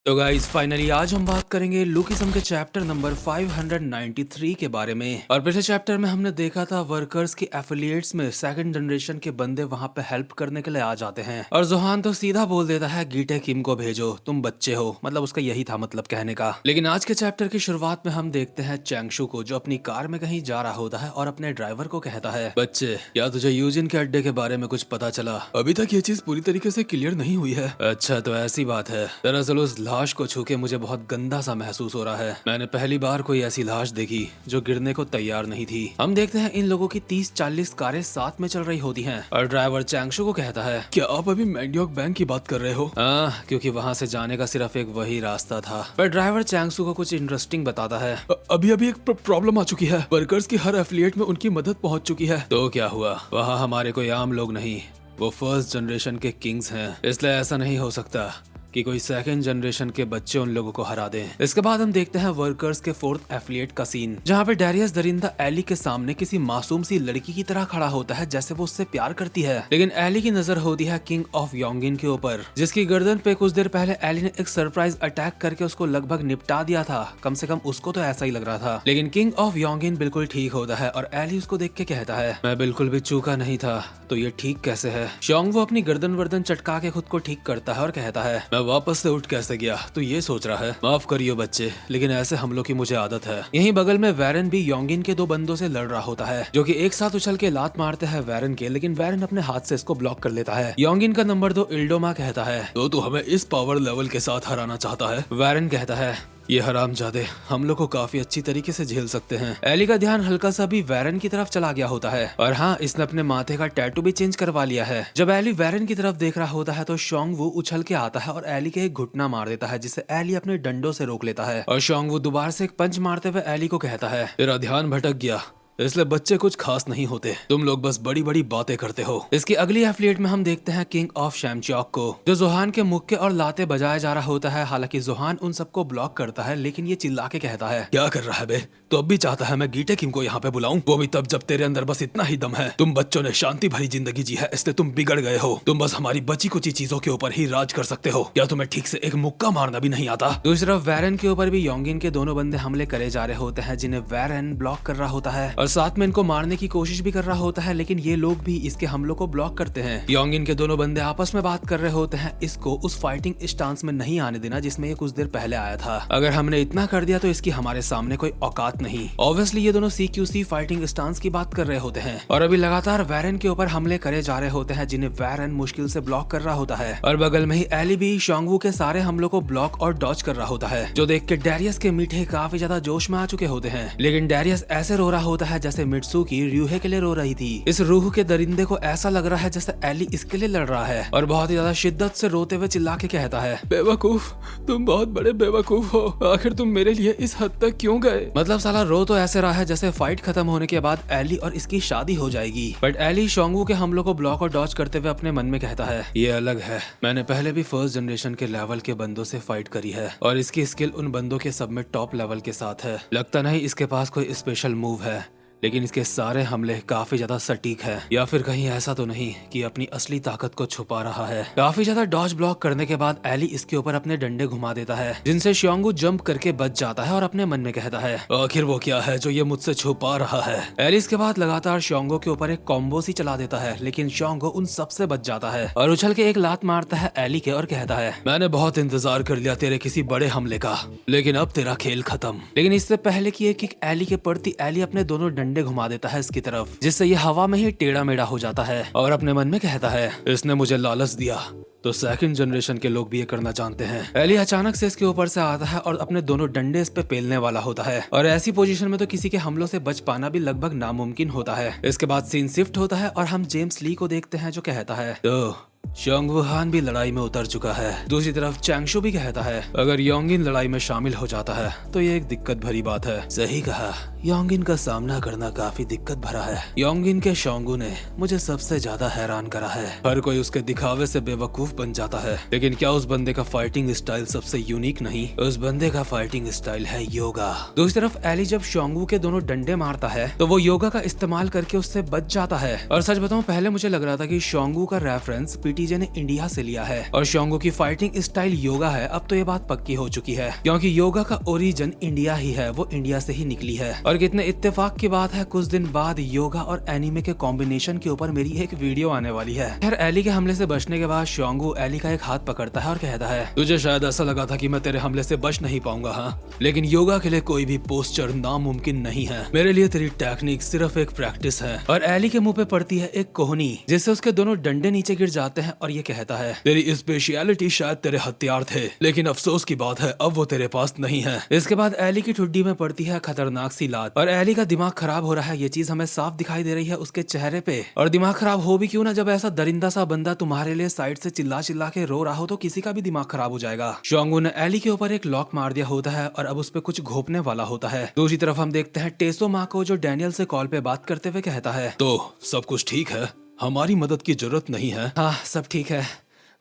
तो guys finally आज हम बात करेंगे लुकिज्म के चैप्टर नंबर 593 के बारे में। और पिछले चैप्टर में हमने देखा था वर्कर्स की एफिलिएट्स में सेकंड जनरेशन के बंदे वहां पे हेल्प करने के लिए आ जाते हैं और जोहान तो सीधा बोल देता है गीटे किम को भेजो, तुम बच्चे हो, मतलब उसका यही था मतलब कहने का। लेकिन आज के चैप्टर की शुरुआत में हम देखते हैं चैंगशु को जो अपनी कार में कहीं जा रहा होता है और अपने ड्राइवर को कहता है, बच्चे क्या तुझे यूजिन के अड्डे के बारे में कुछ पता चला? अभी तक ये चीज पूरी तरीके से क्लियर नहीं हुई है। अच्छा तो ऐसी बात है। दरअसल उस लाश को छू के मुझे बहुत गंदा सा महसूस हो रहा है। मैंने पहली बार कोई ऐसी लाश देखी जो गिरने को तैयार नहीं थी। हम देखते हैं इन लोगों की 30-40 कारें साथ में चल रही होती हैं और ड्राइवर चैंगशु को कहता है, क्या आप अभी मैंग्योक बैंक की बात कर रहे हो? क्योंकि वहाँ से जाने का सिर्फ एक वही रास्ता था। पर ड्राइवर चैंगशु को कुछ इंटरेस्टिंग बताता है, अभी अभी एक प्रॉब्लम आ चुकी है। वर्कर्स की हर एफिलिएट में उनकी मदद पहुँच चुकी है। तो क्या हुआ? वहाँ हमारे कोई आम लोग नहीं, वो फर्स्ट जनरेशन के किंग्स हैं, इसलिए ऐसा नहीं हो सकता कि कोई सेकंड जनरेशन के बच्चे उन लोगों को हरा दें। इसके बाद हम देखते हैं वर्कर्स के फोर्थ एफिलिएट का सीन, जहाँ पे डेरियस दरिंदा एली के सामने किसी मासूम सी लड़की की तरह खड़ा होता है जैसे वो उससे प्यार करती है। लेकिन एली की नजर होती है किंग ऑफ योंगिन के ऊपर, जिसकी गर्दन पे कुछ देर पहले एली ने एक सरप्राइज अटैक करके उसको लगभग निपटा दिया था। कम से कम उसको तो ऐसा ही लग रहा था। लेकिन किंग ऑफ योंगिन बिल्कुल ठीक होता है और एली उसको देख के कहता है, मैं बिल्कुल भी चूका नहीं था, तो ये ठीक कैसे है? शोंग वो अपनी गर्दन वर्दन चटका के खुद को ठीक करता है और कहता है, मैं वापस से उठ कैसे गया तो ये सोच रहा है? माफ करियो बच्चे, लेकिन ऐसे हमलों की मुझे आदत है। यहीं बगल में वैरन भी योंगिन के दो बंदों से लड़ रहा होता है, जो कि एक साथ उछल के लात मारते हैं वैरन के, लेकिन वैरन अपने हाथ से इसको ब्लॉक कर लेता है। योंगिन का नंबर 2 इल्डोमा कहता है, तो तू हमें इस पावर लेवल के साथ हराना चाहता है? वैरन कहता है, ये हरामजादे हम लोग को काफी अच्छी तरीके से झेल सकते हैं। एली का ध्यान हल्का सा भी वैरन की तरफ चला गया होता है और हाँ, इसने अपने माथे का टैटू भी चेंज करवा लिया है। जब एली वैरन की तरफ देख रहा होता है तो शोंगवू उछल के आता है और एली के एक घुटना मार देता है, जिसे एली अपने डंडों से रोक लेता है। और शोंगवू दोबारा से एक पंच मारते हुए एली को कहता है, तेरा ध्यान भटक गया, इसलिए बच्चे कुछ खास नहीं होते, तुम लोग बस बड़ी बड़ी बातें करते हो। इसकी अगली एफिलिएट में हम देखते हैं किंग ऑफ शैमचॉक को, जो जोहान के मुक्के और लाते बजाया जा रहा होता है। हालांकि जोहान उन सबको ब्लॉक करता है, लेकिन ये चिल्ला के कहता है, क्या कर रहा है बे? तो अब भी चाहता है मैं गीटे किम को यहाँ पे बुलाऊं? वो भी तब जब तेरे अंदर बस इतना ही दम है। तुम बच्चों ने शांति भरी जिंदगी जी है, इसलिए तुम बिगड़ गए हो। तुम बस हमारी बची कुची चीजों के ऊपर ही राज कर सकते हो। क्या तुम्हें ठीक से एक मुक्का मारना भी नहीं आता? दूसरी तरफ वैरन के ऊपर भी योंगिन के दोनों बंदे हमले करे जा रहे होते हैं, जिन्हें वैरन ब्लॉक कर रहा होता है और साथ में इनको मारने की कोशिश भी कर रहा होता है, लेकिन ये लोग भी इसके हमलों को ब्लॉक करते हैं। योंगिन के दोनों बंदे आपस में बात कर रहे होते हैं, इसको उस फाइटिंग स्टांस में नहीं आने देना जिसमें ये कुछ देर पहले आया था। अगर हमने इतना कर दिया तो इसकी हमारे सामने कोई औकात नहीं। ऑब्वियसली ये दोनों CQC फाइटिंग स्टांस की बात कर रहे होते हैं और अभी लगातार वैरन के ऊपर हमले करे जा रहे होते हैं, जिन्हें वैरन मुश्किल से ब्लॉक कर रहा होता है। और बगल में ही एली भी शोंगवू के सारे हमलों को ब्लॉक और डॉज कर रहा होता है, जो देख के डेरियस के मीठे काफी ज्यादा जोश में आ चुके होते हैं। लेकिन डेरियस ऐसे रो रहा होता है जैसे मित्सुकी ryuhei के लिए रो रही थी। इस रूह के दरिंदे को ऐसा लग रहा है जैसे एली इसके लिए लड़ रहा है और बहुत ही ज्यादा शिद्दत से रोते हुए चिल्ला के कहता है, बेवकूफ, तुम बहुत बड़े बेवकूफ हो, आखिर तुम मेरे लिए इस हद तक क्यों गए? मतलब साला रो तो ऐसे रहा है जैसे फाइट खत्म होने के बाद एली और इसकी शादी हो जाएगी। बट एली शोंगवू के हमलों को ब्लॉक और डॉज करते हुए अपने मन में कहता है, ये अलग है, मैंने पहले भी फर्स्ट जनरेशन के लेवल के बंदों से फाइट करी है और इसकी स्किल उन बंदों के सब में टॉप लेवल के साथ है। लगता नहीं इसके पास कोई स्पेशल मूव है, लेकिन इसके सारे हमले काफी ज्यादा सटीक है। या फिर कहीं ऐसा तो नहीं कि अपनी असली ताकत को छुपा रहा है? काफी ज्यादा डॉज ब्लॉक करने के बाद एली इसके ऊपर अपने डंडे घुमा देता है, जिनसे शोंगवू जंप करके बच जाता है और अपने मन में कहता है, आखिर वो क्या है जो ये मुझसे छुपा रहा है? एली इसके बाद लगातार शोंगवू के ऊपर एक कॉम्बो सी चला देता है, लेकिन शोंगवू उन सबसे बच जाता है और उछल के एक लात मारता है एली के और कहता है, मैंने बहुत इंतजार कर लिया तेरे किसी बड़े हमले का, लेकिन अब तेरा खेल खत्म। लेकिन इससे पहले की एक किक एली के पड़ती एली अपने दोनों डंडे घुमा देता है इसकी तरफ, जिससे ये हवा में ही टेढ़ा मेढ़ा हो जाता है और अपने मन में कहता है, इसने मुझे लालच दिया तो सेकंड जनरेशन के लोग भी ये करना जानते हैं। एली अचानक से इसके ऊपर से आता है और अपने दोनों डंडे इस पे पेलने वाला होता है और ऐसी पोजीशन में तो किसी के हमलों से बच पाना भी लगभग नामुमकिन होता है। इसके बाद सीन शिफ्ट होता है और हम जेम्स ली को देखते हैं, जो कहता है, तो शोंगवू हान भी लड़ाई में उतर चुका है। दूसरी तरफ चैंगशु भी कहता है, अगर योंगिन लड़ाई में शामिल हो जाता है तो ये एक दिक्कत भरी बात है। सही कहा, योंगिन का सामना करना काफी दिक्कत भरा है। योंगिन के शोंगू ने मुझे सबसे ज्यादा हैरान करा है। हर कोई उसके दिखावे से बेवकूफ बन जाता है, लेकिन क्या उस बंदे का फाइटिंग स्टाइल सबसे यूनिक नहीं? उस बंदे का फाइटिंग स्टाइल है योगा। दूसरी तरफ एली जब शोंगू के दोनों डंडे मारता है तो वो योगा का इस्तेमाल करके उससे बच जाता है। और सच बताऊं, पहले मुझे लग रहा था कि शोंगू का रेफरेंस पीटीजे ने इंडिया से लिया है और शोंगू की फाइटिंग स्टाइल योगा है। अब तो ये बात पक्की हो चुकी है, क्योंकि योगा का ओरिजिन इंडिया ही है, वो इंडिया से ही निकली है। और कितने इत्तेफाक की बात है, कुछ दिन बाद योगा और एनीमे के कॉम्बिनेशन के ऊपर मेरी एक वीडियो आने वाली है। खैर, एली के हमले से बचने के बाद शोंगू एली का एक हाथ पकड़ता है और कहता है, तुझे शायद ऐसा लगा था कि मैं तेरे हमले से बच नहीं पाऊंगा, हाँ? लेकिन योगा के लिए कोई भी पोस्चर नामुमकिन नहीं है। मेरे लिए तेरी टेक्निक सिर्फ एक प्रैक्टिस है। और एली के मुंह पे पड़ती है एक कोहनी, जिससे उसके दोनों डंडे नीचे गिर जाते हैं और ये कहता है, तेरी स्पेशलिटी शायद तेरे हथियार थे, लेकिन अफसोस की बात है अब वो तेरे पास नहीं है। इसके बाद एली की ठुड्डी में पड़ती है खतरनाक सी लात और एली का दिमाग खराब हो रहा है। ये चीज हमें साफ दिखाई दे रही है उसके चेहरे पे। और दिमाग खराब हो भी क्यों ना, जब ऐसा दरिंदा सा बंदा तुम्हारे लिए साइड से चिल्ला चिल्ला के रो रहा हो तो किसी का भी दिमाग खराब हो जाएगा। शोंगू ने एली के ऊपर एक लॉक मार दिया होता है और अब उस पे कुछ घोपने वाला होता है। दूसरी तरफ हम देखते हैं टेसो माँ को, जो डैनियल से कॉल पे बात करते हुए कहता है, तो सब कुछ ठीक है, हमारी मदद की जरूरत नहीं है। हाँ, सब ठीक है।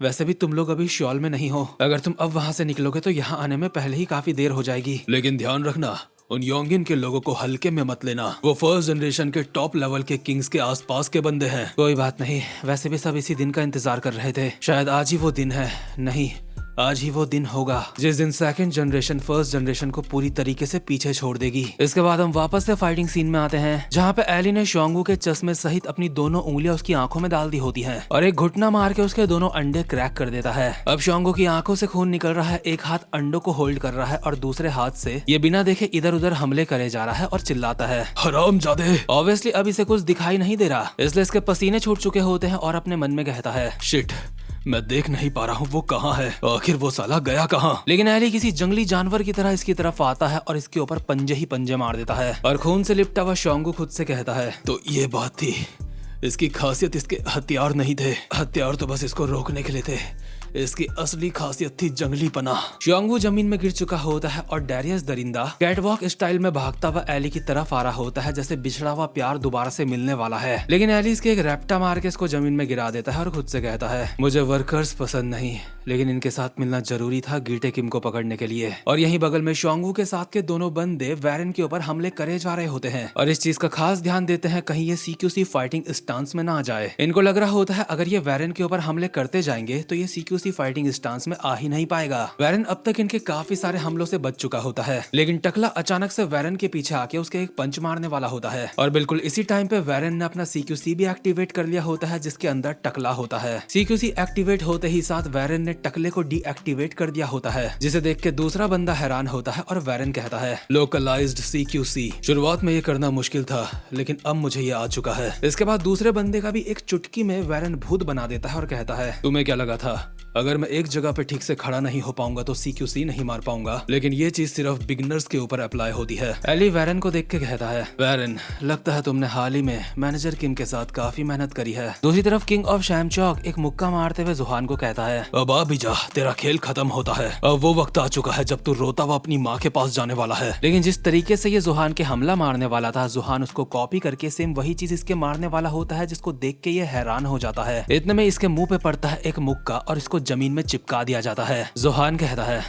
वैसे भी तुम लोग अभी शॉल में नहीं हो, अगर तुम अब वहाँ से निकलोगे तो यहाँ आने में पहले ही काफी देर हो जाएगी। लेकिन ध्यान रखना, उन योंगिन के लोगों को हल्के में मत लेना। वो फर्स्ट जनरेशन के टॉप लेवल के किंग्स के आसपास के बंदे हैं। कोई बात नहीं, वैसे भी सब इसी दिन का इंतजार कर रहे थे। शायद आज ही वो दिन है, नहीं आज ही वो दिन होगा जिस दिन सेकंड जनरेशन फर्स्ट जनरेशन को पूरी तरीके से पीछे छोड़ देगी। इसके बाद हम वापस से फाइटिंग सीन में आते हैं, जहाँ पे एली ने शोंगू के चश्मे सहित अपनी दोनों उंगलियां उसकी आंखों में डाल दी होती हैं और एक घुटना मार के उसके दोनों अंडे क्रैक कर देता है। अब शोंगू की आंखों से खून निकल रहा है, एक हाथ अंडों को होल्ड कर रहा है और दूसरे हाथ से ये बिना देखे इधर उधर हमले करे जा रहा है और चिल्लाता है, हरामजादे। ऑब्वियसली अब इसे कुछ दिखाई नहीं दे रहा, इसलिए इसके पसीने छूट चुके होते हैं और अपने मन में कहता है, शिट, मैं देख नहीं पा रहा हूँ वो कहाँ है, आखिर वो साला गया कहाँ। लेकिन एली किसी जंगली जानवर की तरह इसकी तरफ आता है और इसके ऊपर पंजे ही पंजे मार देता है। और खून से लिपटा हुआ शोंगू खुद से कहता है, तो ये बात थी, इसकी खासियत इसके हथियार नहीं थे, हथियार तो बस इसको रोकने के लिए थे, इसकी असली खासियत थी जंगलीपना। शोंगू जमीन में गिर चुका होता है और डैरियस दरिंदा कैटवॉक स्टाइल में भागता हुआ एली की तरफ आ रहा होता है, जैसे बिछड़ा हुआ प्यार दोबारा से मिलने वाला है। लेकिन एली इसके एक रैप्टा मार के इसको जमीन में गिरा देता है और खुद से कहता है, मुझे वर्कर्स पसंद नहीं, लेकिन इनके साथ मिलना जरूरी था गीटे किम को पकड़ने के लिए। और यहीं बगल में शोंगू के साथ के दोनों बंदे वैरन के ऊपर हमले करे जा रहे होते हैं और इस चीज का खास ध्यान देते हैं कहीं ये सीक्यूसी फाइटिंग स्टांस में ना आ जाए। इनको लग रहा होता है अगर ये वैरन के ऊपर हमले करते जाएंगे तो ये सीक्यूसी फाइटिंग स्टांस में आ ही नहीं पाएगा। वैरन अब तक इनके काफी सारे हमलों से बच चुका होता है, लेकिन टकला अचानक से वैरन के पीछे आके उसके एक पंच मारने वाला होता है और बिल्कुल इसी टाइम पे वैरन ने अपना सीक्यूसी भी एक्टिवेट कर लिया होता है, जिसके अंदर टकला होता है। सीक्यूसी एक्टिवेट होते ही साथ वैरन ने टकले को डीएक्टिवेट कर दिया होता है, जिसे देख के दूसरा बंदा हैरान होता है और वैरन कहता है, लोकलाइज्ड सीक्यूसी। शुरुआत में ये करना मुश्किल था, लेकिन अब मुझे ये आ चुका है। इसके बाद दूसरे बंदे का भी एक चुटकी में वैरन भूत बना देता है और कहता है, तुम्हें क्या लगा था अगर मैं एक जगह पे ठीक से खड़ा नहीं हो पाऊंगा तो सीक्यूसी नहीं मार पाऊंगा? लेकिन ये चीज सिर्फ बिगिनर्स के ऊपर अप्लाई होती है। एली वैरन को देख के कहता है, वैरन, लगता है तुमने हाल ही में मैनेजर किम के साथ काफी मेहनत करी है। दूसरी तरफ किंग ऑफ शैमचॉक एक मुक्का मारते हुए जुहान को कहता है, अब आ भी जा, तेरा खेल खत्म होता है। अब वो वक्त आ चुका है जब तू रोता हुआ अपनी माँ के पास जाने वाला है। लेकिन जिस तरीके से ये जुहान के हमला मारने वाला था, जुहान उसको कॉपी करके सेम वही चीज इसके मारने वाला होता है, जिसको देख के ये हैरान हो जाता है। इतने में इसके मुंह पे पड़ता है एक मुक्का और इसको जमीन में चिपका दिया जाता है। जुहान कहता है,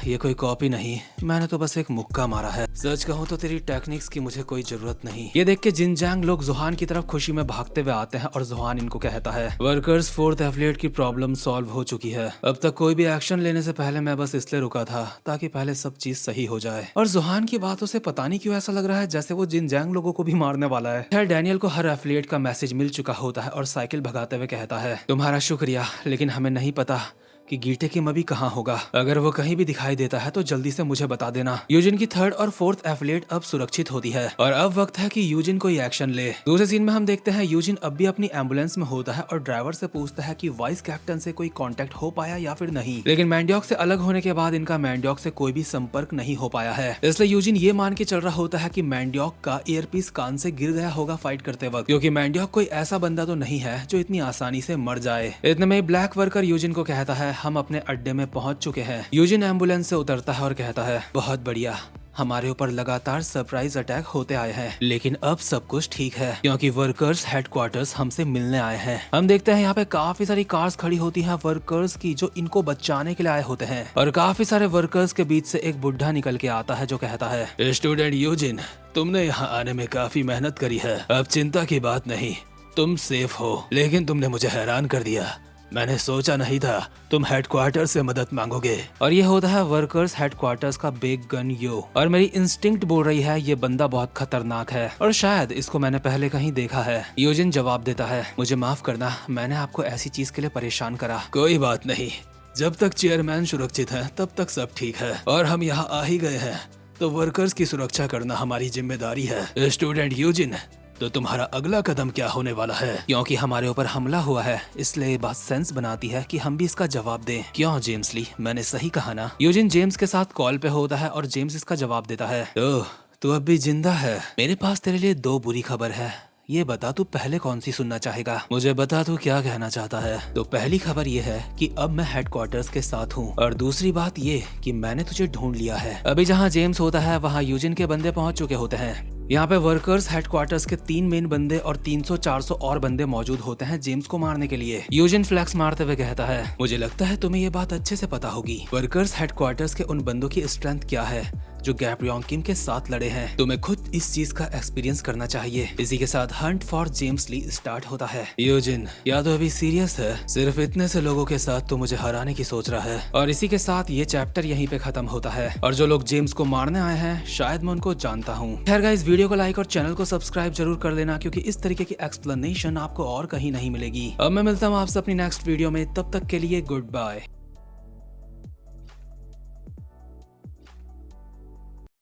ये कोई कॉपी नहीं, मैंने तो बस एक मुक्का मारा है। सच कहूँ तो तेरी टेक्निक्स की मुझे कोई जरूरत नहीं। ये देख के जिनजैंग लोग जुहान की तरफ खुशी में भागते हुए आते हैं और जुहान इनको कहता है, वर्कर्स फोर्थ एफिलिएट की प्रॉब्लम सॉल्व हो चुकी है। अब तक कोई भी एक्शन लेने से पहले मैं बस इसलिए रुका था ताकि पहले सब चीज सही हो जाए। और जुहान की बातों से पता नहीं क्यों ऐसा लग रहा है जैसे वो जिनजैंग लोगों को भी मारने वाला है। खैर, डैनियल को हर एफिलिएट का मैसेज मिल चुका होता है और साइकिल भगाते हुए कहता है, तुम्हारा शुक्रिया, लेकिन हमें नहीं पता कि गीटे किम अभी कहाँ होगा। अगर वो कहीं भी दिखाई देता है तो जल्दी से मुझे बता देना। यूजिन की थर्ड और फोर्थ एफिलिएट अब सुरक्षित होती है और अब वक्त है कि यूजिन कोई एक्शन ले। दूसरे सीन में हम देखते हैं यूजिन अब भी अपनी एम्बुलेंस में होता है और ड्राइवर से पूछता है कि वाइस कैप्टन से कोई कांटेक्ट हो पाया या फिर नहीं। लेकिन मैंड्योक से अलग होने के बाद इनका मैंड्योक से कोई भी संपर्क नहीं हो पाया है, इसलिए यूजिन ये मान के चल रहा होता है कि मैंड्योक का ईयरपीस कान से गिर गया होगा फाइट करते वक्त, क्योंकि मैंड्योक कोई ऐसा बंदा तो नहीं है जो इतनी आसानी से मर जाए। इतने में ब्लैक वर्कर यूजिन को कहता है, हम अपने अड्डे में पहुंच चुके हैं। यूजिन एम्बुलेंस से उतरता है और कहता है, बहुत बढ़िया, हमारे ऊपर लगातार सरप्राइज अटैक होते आए हैं, लेकिन अब सब कुछ ठीक है क्योंकि वर्कर्स हेडक्वार्टर्स हमसे मिलने आए हैं। हम देखते हैं यहाँ पे काफी सारी कार्स खड़ी होती हैं वर्कर्स की, जो इनको बचाने के लिए आए होते हैं, और काफी सारे वर्कर्स के बीच से एक बुढ़ा निकल के आता है जो कहता है, स्टूडेंट यूजिन, तुमने यहाँ आने में काफी मेहनत करी है, अब चिंता की बात नहीं, तुम सेफ हो। लेकिन तुमने मुझे हैरान कर दिया, मैंने सोचा नहीं था तुम हेडक्वार्टर से मदद मांगोगे। और ये होता है वर्कर्स हेडक्वार्टर्स का बिग गन यो, और मेरी इंस्टिंक्ट बोल रही है ये बंदा बहुत खतरनाक है और शायद इसको मैंने पहले कहीं देखा है। यूजिन जवाब देता है, मुझे माफ करना, मैंने आपको ऐसी चीज के लिए परेशान करा। कोई बात नहीं, जब तक चेयरमैन सुरक्षित है तब तक सब ठीक है, और हम यहाँ आ ही गए हैं तो वर्कर्स की सुरक्षा करना हमारी जिम्मेदारी है। स्टूडेंट यूजिन, तो तुम्हारा अगला कदम क्या होने वाला है? क्योंकि हमारे ऊपर हमला हुआ है इसलिए ये बात सेंस बनाती है कि हम भी इसका जवाब दें। क्यों जेम्स ली, मैंने सही कहा ना? यूजिन जेम्स के साथ कॉल पे होता है और जेम्स इसका जवाब देता है, ओह तू अब भी जिंदा है। मेरे पास तेरे लिए दो बुरी खबर है, ये बता तू पहले कौन सी सुनना चाहेगा? मुझे बता तू क्या कहना चाहता है। तो पहली खबर ये है कि अब मैं हेडक्वार्टर्स के साथ हूँ, और दूसरी बात ये कि मैंने तुझे ढूंढ लिया है। अभी जहाँ जेम्स होता है वहाँ यूजिन के बंदे पहुँच चुके होते हैं। यहाँ पे वर्कर्स हेडक्वार्टर्स के 3 मेन बंदे और 300-400 और बंदे मौजूद होते हैं जेम्स को मारने के लिए। यूजिन फ्लैक्स मारते हुए कहता है, मुझे लगता है तुम्हें ये बात अच्छे से पता होगी, वर्कर्स हेडक्वार्टर्स के उन बंदों की स्ट्रेंथ क्या है जो गैब्रियल किम के साथ लड़े हैं। तुम्हें खुद इस चीज का एक्सपीरियंस करना चाहिए। इसी के साथ hunt for James Lee start होता है। यूजिन, या तो अभी सीरियस है? सिर्फ इतने से लोगों के साथ तो मुझे हराने की सोच रहा है। और इसी के साथ ये चैप्टर यहीं पे खत्म होता है, और जो लोग जेम्स को मारने आए हैं शायद मैं उनको जानता हूँ। खैर गाइस, वीडियो को लाइक और चैनल को सब्सक्राइब जरूर कर लेना, क्योंकि इस तरीके की एक्सप्लेनेशन आपको और कहीं नहीं मिलेगी। अब मैं मिलता हूँ आपसे अपनी नेक्स्ट वीडियो में, तब तक के लिए गुड बाय।